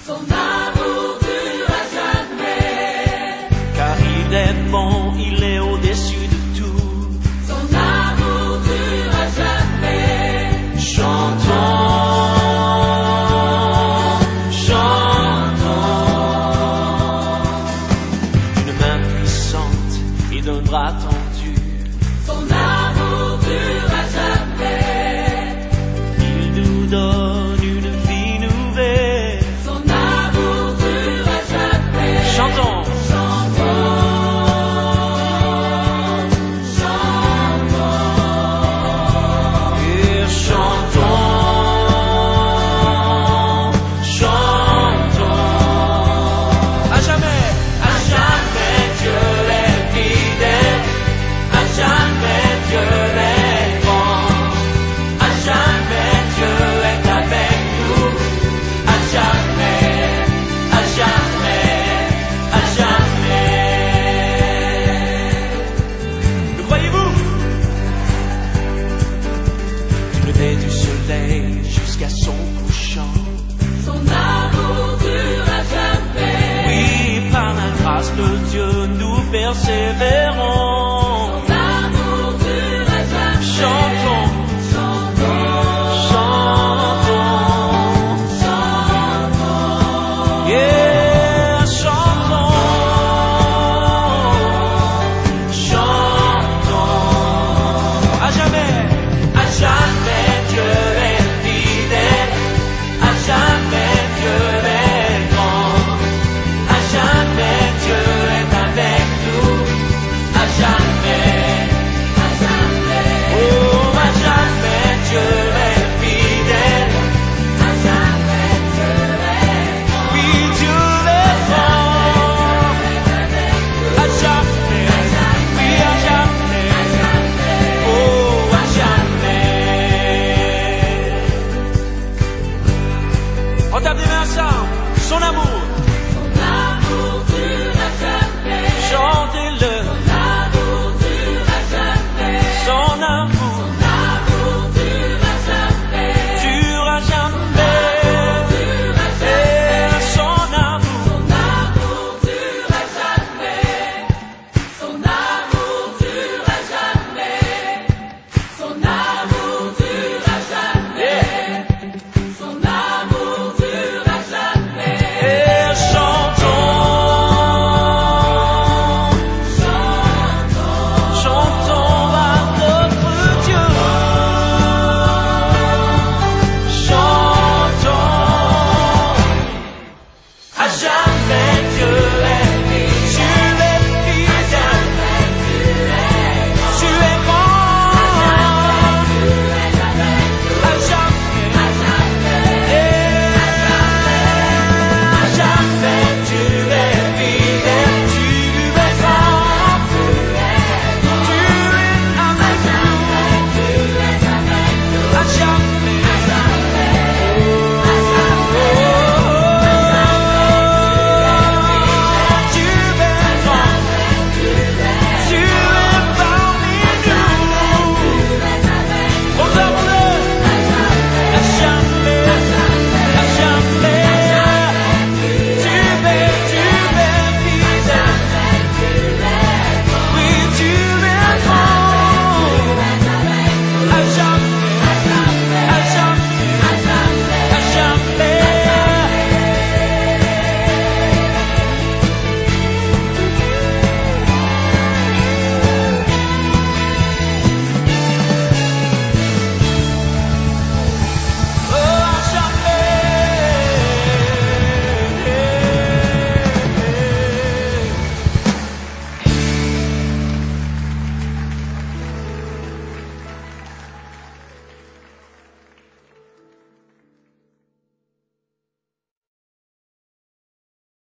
Son amour dure à jamais. Car il est bon, il est au-dessus de tout. Son amour dure à jamais. Chantons, chantons. D'une main puissante et d'un bras tendu. Son amour dure à jamais. Il nous donne une vie nouvelle. Son amour dure à jamais. Chantons. Du soleil jusqu'à son couchant. Son amour dure à jamais. Oui, par la grâce de Dieu, nous persévérons. Son amour dure à jamais. Chantons, chantons, chantons, chantons. Yeah, chantons, chantons. À jamais, à jamais. On tape des mains ensemble, son amour.